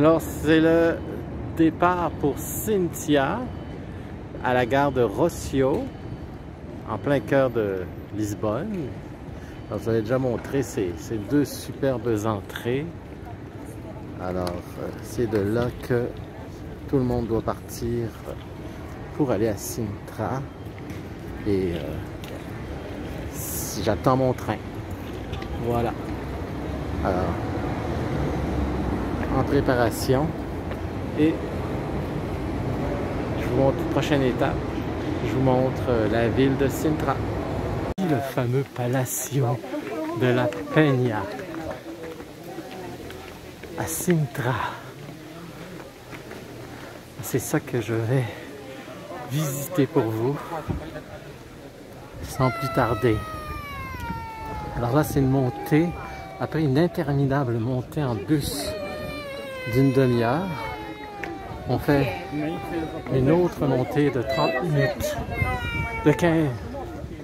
Alors c'est le départ pour Cynthia à la gare de Rossio, en plein cœur de Lisbonne. Alors, je vous avais déjà montré ces deux superbes entrées. Alors c'est de là que tout le monde doit partir pour aller à Sintra. Et j'attends mon train. Voilà. Alors, en préparation. Et je vous montre la prochaine étape. Je vous montre la ville de Sintra. Le fameux Palacio de la Peña à Sintra. C'est ça que je vais visiter pour vous sans plus tarder. Alors là, c'est une montée, après une interminable montée en bus d'une demi-heure. On fait une autre montée de 30 minutes, de 15.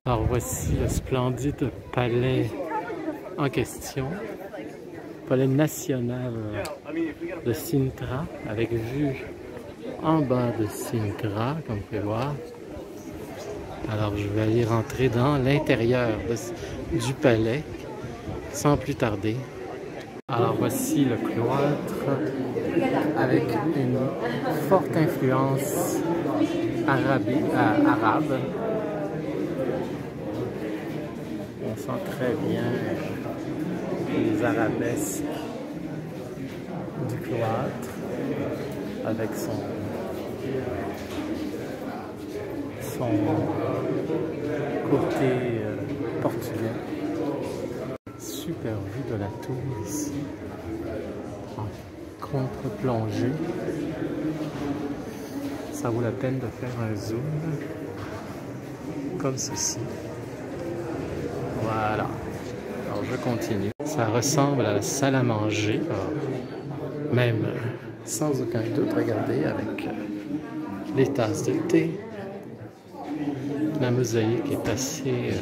Alors voici le splendide palais en question, palais national de Sintra, avec vue en bas de Sintra, comme vous pouvez voir. Alors je vais aller rentrer dans l'intérieur du palais sans plus tarder. Alors voici le cloître avec une forte influence arabe. On sent très bien les arabesques du cloître avec son côté portugais. Super vue de la tour ici, en contre-plongée. Ça vaut la peine de faire un zoom comme ceci. Voilà. Alors je continue. Ça ressemble à la salle à manger, même sans aucun doute. Regardez, avec les tasses de thé. La mosaïque est assez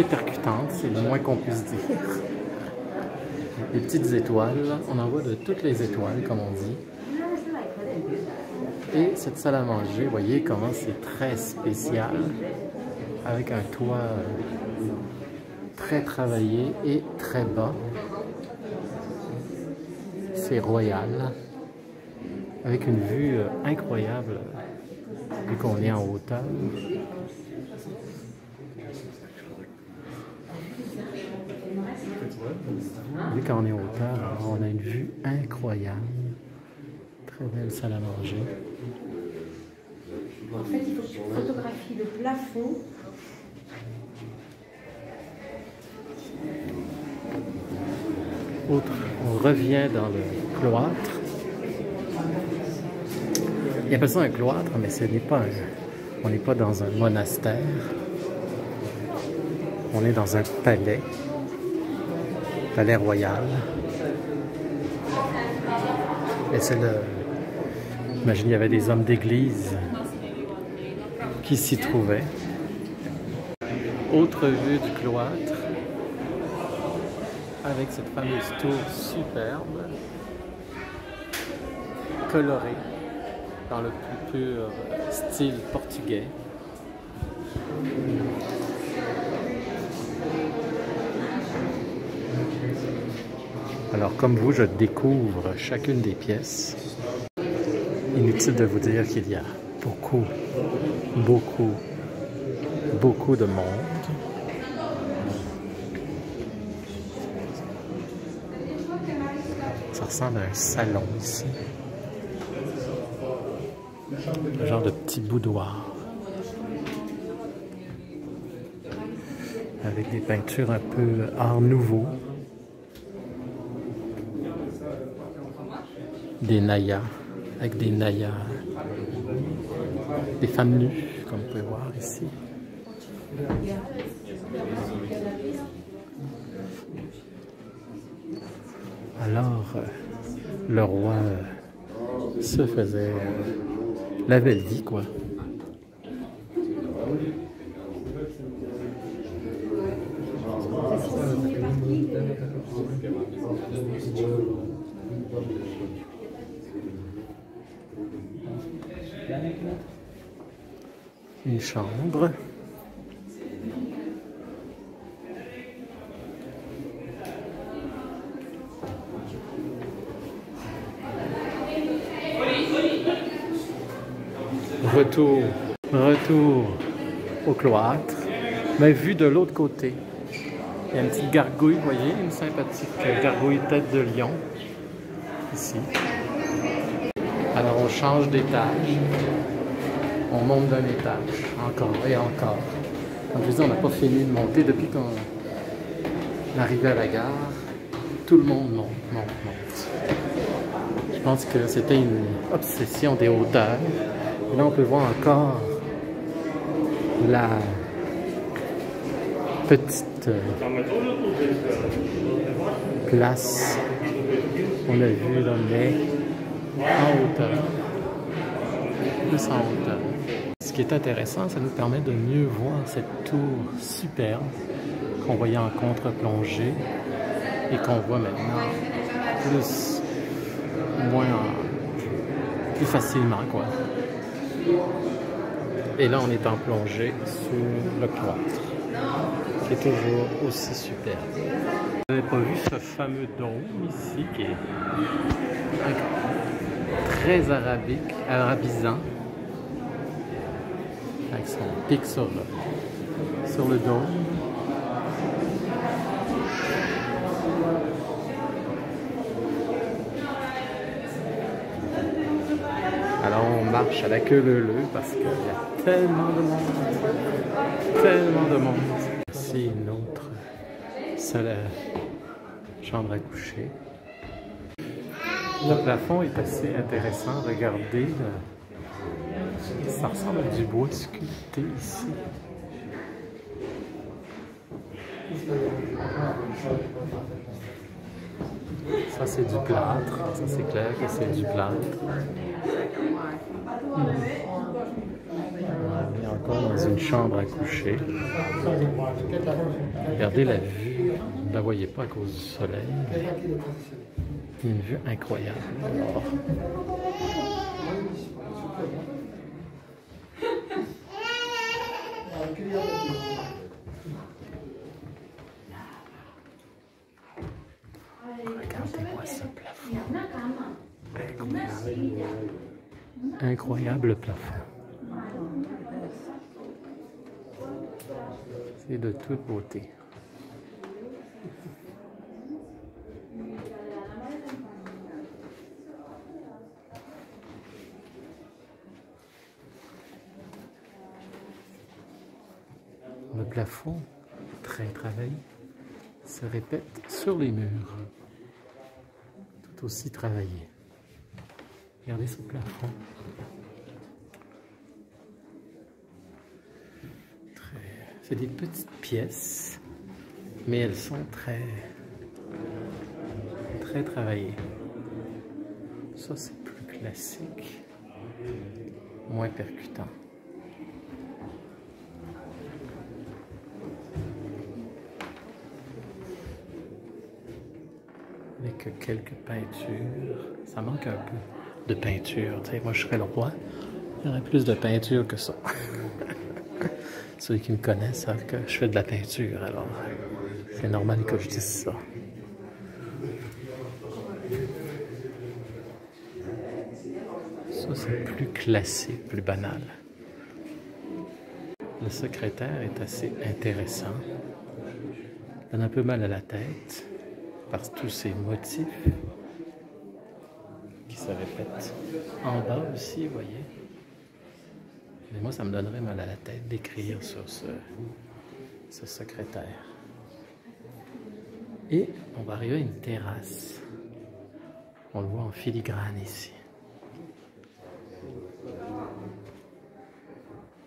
percutante, c'est le moins qu'on puisse dire. Les petites étoiles, on en voit de toutes les étoiles, comme on dit. Et cette salle à manger, vous voyez comment c'est très spécial, avec un toit très travaillé et très bas. C'est royal, avec une vue incroyable, vu qu'on est en hauteur. Vu qu'on est en hauteur, on a une vue incroyable. Très belle salle à manger. En fait, il faut que tu photographies le plafond. On revient dans le cloître. Il appelle ça un cloître, mais ce n'est pas on n'est pas dans un monastère. On est dans un palais royal. Et c'est le... J'imagine il y avait des hommes d'église qui s'y trouvaient. Autre vue du cloître, avec cette fameuse tour superbe, colorée, dans le plus pur style portugais. Alors comme vous, je découvre chacune des pièces. Inutile de vous dire qu'il y a beaucoup de monde. Ça ressemble à un salon ici. Un genre de petit boudoir. Avec des peintures un peu art nouveau. Des nayas, avec des nayas, des femmes nues, comme vous pouvez voir ici. Alors, le roi se faisait la belle vie, quoi. Une chambre. Retour au cloître, mais vu de l'autre côté. Il y a une petite gargouille, vous voyez, une sympathique gargouille tête de lion, ici. Alors on change d'étage, on monte d'un étage, encore et encore. Comme je disais, on n'a pas fini de monter depuis qu'on est arrivé à la gare. Tout le monde monte. Je pense que c'était une obsession des hauteurs. Et là, on peut voir encore la petite place qu'on a vue là, mais en hauteur. Plus en hauteur. Ce qui est intéressant, ça nous permet de mieux voir cette tour superbe qu'on voyait en contre-plongée et qu'on voit maintenant plus facilement, quoi. Et là, on est en plongée sur le cloître, qui est toujours aussi superbe. Vous n'avez pas vu ce fameux dôme ici, qui est très arabisant, avec son pic sur le dôme. Alors on marche à la queue leu-leu parce qu'il y a tellement de monde. C'est une autre salle chambre à coucher. Le plafond est assez intéressant. Regardez, ça ressemble à du bois sculpté ici. Ça c'est du plâtre, ça c'est clair que c'est du plâtre. On est encore dans une chambre à coucher. Regardez la vue, vous ne la voyez pas à cause du soleil. Une vue incroyable. Alors, regardez-moi ce plafond. Incroyable plafond. C'est de toute beauté. Le plafond, très travaillé, se répète sur les murs, tout aussi travaillé. Regardez ce plafond. C'est des petites pièces, mais elles sont très travaillées. Ça, c'est plus classique, moins percutant. Avec quelques peintures. Ça manque un peu de peinture. Tu sais, moi, je serais le roi. Il y aurait plus de peinture que ça. Ceux qui me connaissent savent que je fais de la peinture, alors c'est normal que je dise ça. Ça, c'est plus classique, plus banal. Le secrétaire est assez intéressant. Il donne un peu mal à la tête par tous ces motifs qui se répètent. En bas aussi, vous voyez. Mais moi, ça me donnerait mal à la tête d'écrire sur ce secrétaire. Et on va arriver à une terrasse. On le voit en filigrane ici.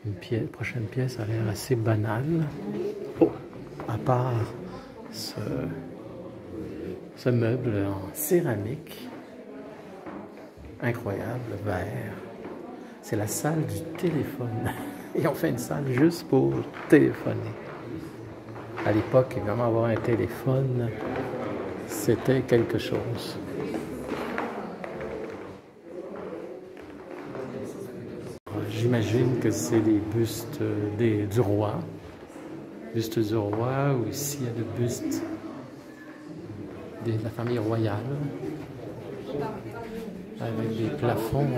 Une prochaine pièce a l'air assez banale. Oh, à part ce meuble en céramique. Incroyable, vert. C'est la salle du téléphone. Ils ont fait une salle juste pour téléphoner. À l'époque, évidemment, avoir un téléphone, c'était quelque chose. J'imagine que c'est les bustes du roi. Buste du roi, ou ici il y a le buste de la famille royale. Avec des plafonds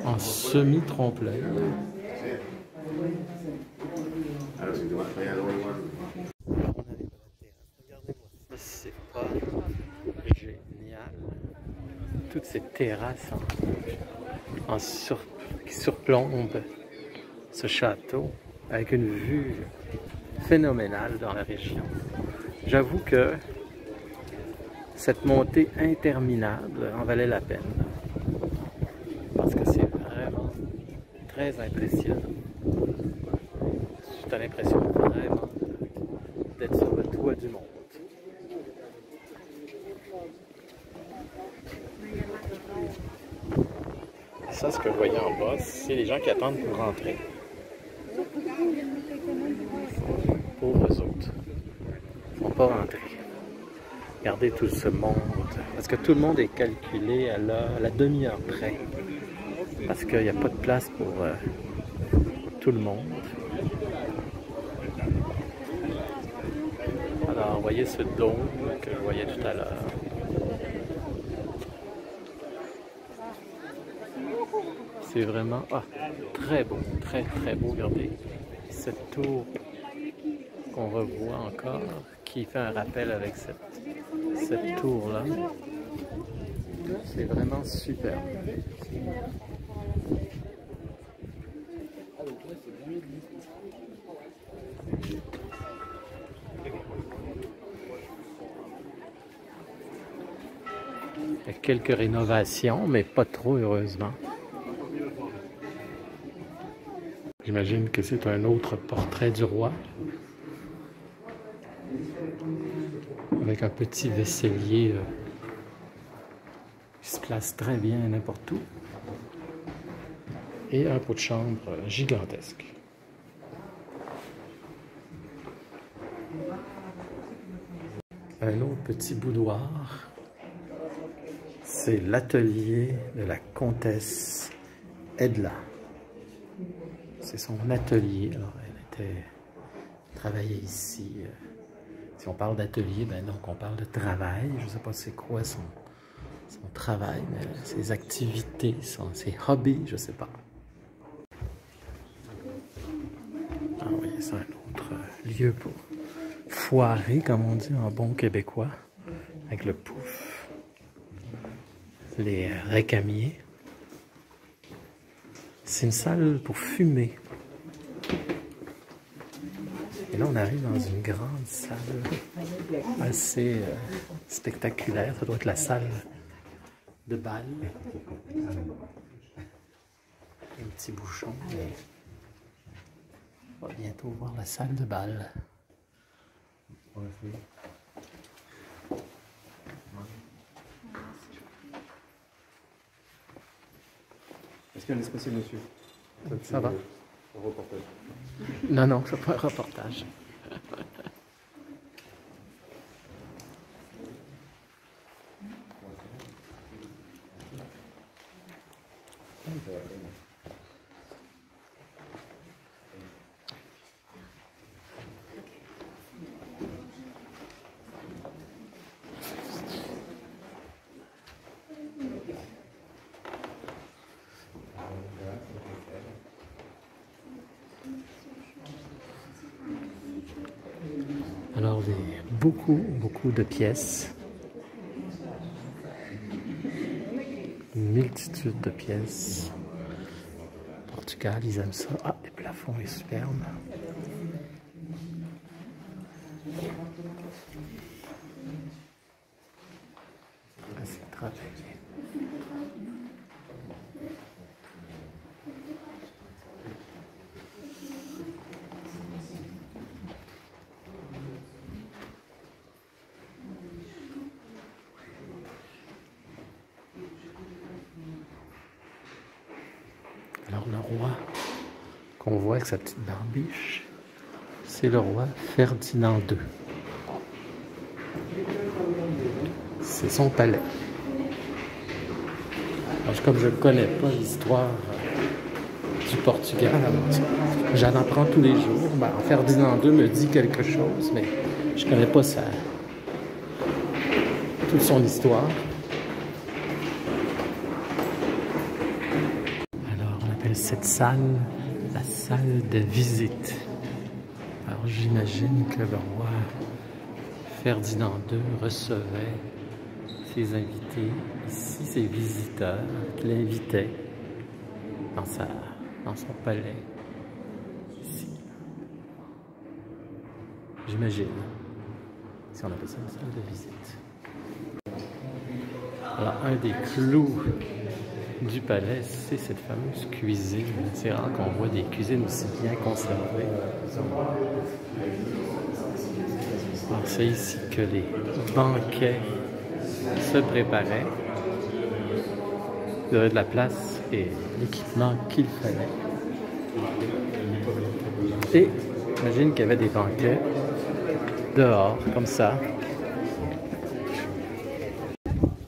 en semi-trompe-l'œil. Regardez-moi ça, c'est pas génial. Toutes ces terrasses qui surplombent ce château avec une vue phénoménale dans la région. J'avoue que cette montée interminable en valait la peine parce que c'est vraiment très impressionnant. Tu as l'impression vraiment d'être sur le toit du monde. Ça, ce que vous voyez en bas, c'est les gens qui attendent pour rentrer. Pauvres autres. Ils ne vont pas rentrer. Regardez tout ce monde. Parce que tout le monde est calculé à la demi-heure près. Parce qu'il n'y a pas de place pour tout le monde. Alors, vous voyez ce dôme que je voyais tout à l'heure. C'est vraiment très beau, très très beau. Regardez cette tour qu'on revoit encore, qui fait un rappel avec cette tour-là. C'est vraiment super. Il y a quelques rénovations, mais pas trop, heureusement. J'imagine que c'est un autre portrait du roi. Avec un petit vaisselier qui se place très bien n'importe où. Et un pot de chambre gigantesque. Un autre petit boudoir. C'est l'atelier de la comtesse Edla. C'est son atelier. Alors, elle travaillait ici. Si on parle d'atelier, ben donc on parle de travail. Je ne sais pas c'est quoi son travail, mais ses activités, ses hobbies, je ne sais pas. Ah oui, c'est un autre lieu pour foirer, comme on dit en bon québécois, avec le pouf. Les récamiers. C'est une salle pour fumer. Et là, on arrive dans une grande salle assez spectaculaire. Ça doit être la salle de bal. Un petit bouchon. Mais on va bientôt voir la salle de bal. Est-ce qu'il y a un espace monsieur? Ça va? Un reportage. Non, non, je ne fais pas un reportage. Alors, beaucoup de pièces. Une multitude de pièces. Portugal, ils aiment ça. Ah, les plafonds est superbe. C'est travaillé. Alors le roi qu'on voit avec sa petite barbiche, c'est le roi Ferdinand II. C'est son palais. Alors, comme je ne connais pas l'histoire du Portugal. J'en apprends tous les jours. Ben, Ferdinand II me dit quelque chose, mais je connais pas toute son histoire. Alors, on appelle cette salle la salle de visite. Alors, j'imagine que le roi Ferdinand II recevait ses invités ici, ses visiteurs qu'il invitait dans son palais ici. J'imagine, si on appelle ça une salle de visite. Alors, un des clous du palais, c'est cette fameuse cuisine. C'est rare qu'on voit des cuisines aussi bien conservées. Alors, c'est ici que les banquets se préparaient. Il y avait de la place et l'équipement qu'il fallait. Et j'imagine qu'il y avait des banquets dehors, comme ça.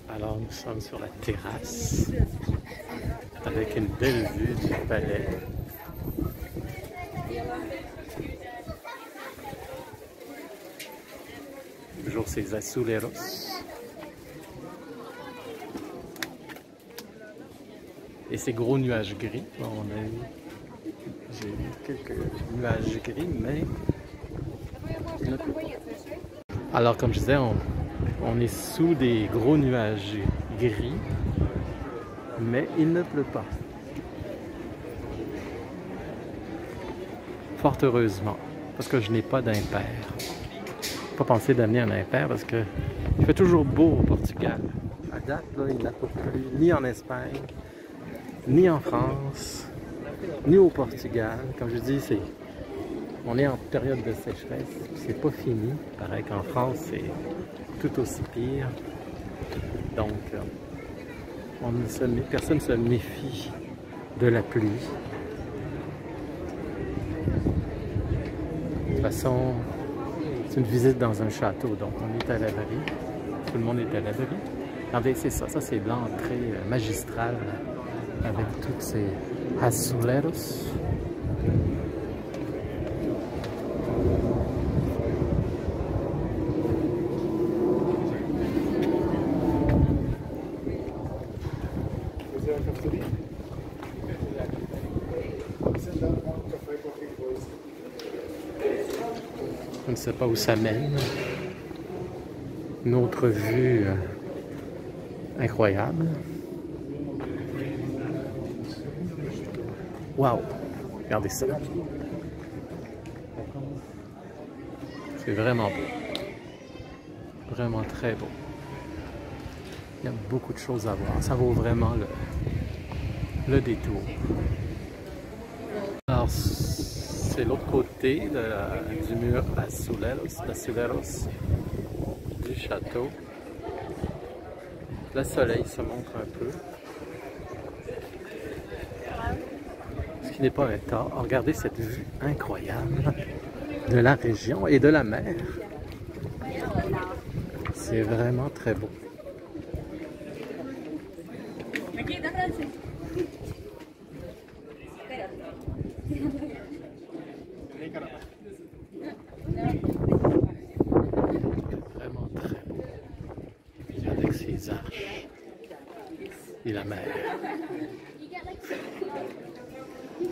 Alors nous sommes sur la terrasse avec une belle vue du palais. Toujours ces azuleros. Et ces gros nuages gris. Bon, j'ai eu quelques nuages gris, mais... Alors, comme je disais, on est sous des gros nuages gris, mais il ne pleut pas. Fort heureusement, parce que je n'ai pas d'impair. Pas pensé d'amener un impair parce que il fait toujours beau au Portugal. À date, là, il n'a pas plu ni en Espagne, ni en France, ni au Portugal. Comme je dis, on est en période de sécheresse, c'est pas fini. Pareil qu'en France, c'est tout aussi pire. Donc, personne ne se méfie de la pluie. De toute façon, c'est une visite dans un château, donc on est à l'abri. Tout le monde est à l'abri. Regardez, c'est ça c'est l'entrée magistrale avec toutes ces azuleros. Je ne sais pas où ça mène. Une autre vue incroyable. Waouh! Regardez ça. C'est vraiment beau. Vraiment très beau. Il y a beaucoup de choses à voir. Ça vaut vraiment le détour. Alors, c'est l'autre côté du mur Azuleros du château. Le soleil se montre un peu. Ce qui n'est pas un tort. Regardez cette vue incroyable de la région et de la mer. C'est vraiment très beau. Vraiment très beau. Avec ses arches et la mer.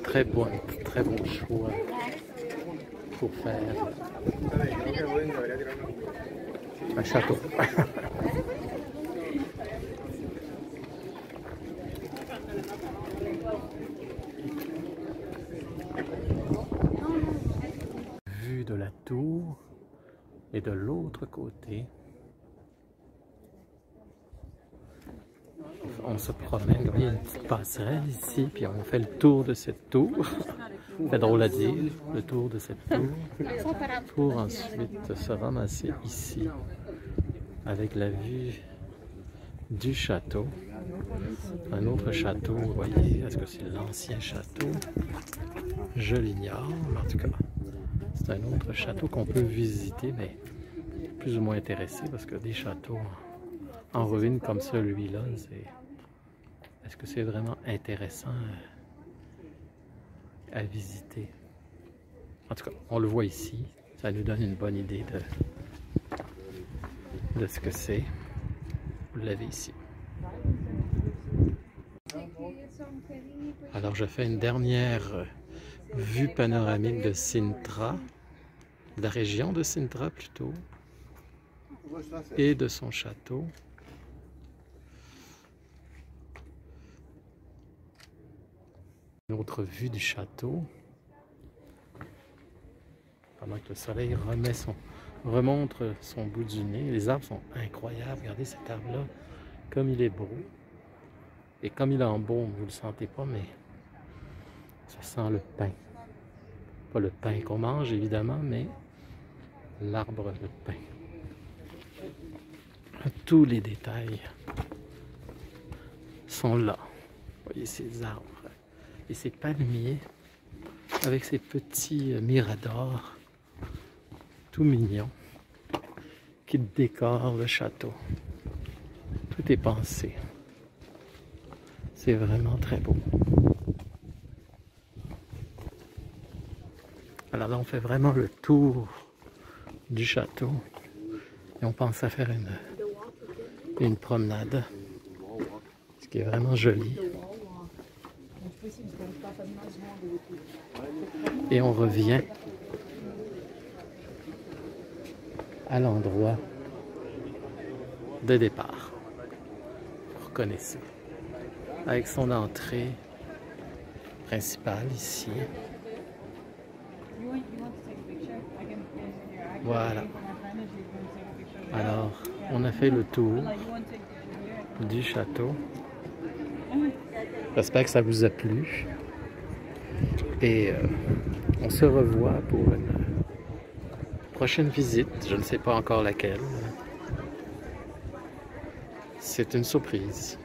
Très bon choix pour faire un château. Vue de la tour et de l'autre côté, on se promène, il y a une petite passerelle ici, puis on fait le tour de cette tour. C'est drôle à dire, le tour de cette tour, pour ensuite se ramasser ici, avec la vue du château. Un autre château, vous voyez, est-ce que c'est l'ancien château? Je l'ignore, mais en tout cas, c'est un autre château qu'on peut visiter, mais plus ou moins intéressé, parce que des châteaux en ruine comme celui-là, est-ce que c'est vraiment intéressant à visiter. En tout cas, on le voit ici. Ça nous donne une bonne idée de ce que c'est. Vous l'avez ici. Alors, je fais une dernière vue panoramique de Sintra, de la région de Sintra plutôt, et de son château. Une autre vue du château. Pendant que le soleil remonte son bout du nez. Les arbres sont incroyables. Regardez cet arbre-là, comme il est beau. Et comme il embaume, vous ne le sentez pas, mais ça sent le pain. Pas le pain qu'on mange, évidemment, mais l'arbre de pain. Tous les détails sont là. Vous voyez ces arbres et ces palmiers avec ces petits miradors tout mignons qui décorent le château. Tout est pensé. C'est vraiment très beau. Alors là, on fait vraiment le tour du château et on pense à faire une promenade, ce qui est vraiment joli. Et on revient à l'endroit de départ. Vous reconnaissez, avec son entrée principale ici. Voilà. Alors, on a fait le tour du château. J'espère que ça vous a plu. Et on se revoit pour une prochaine visite. Je ne sais pas encore laquelle. C'est une surprise.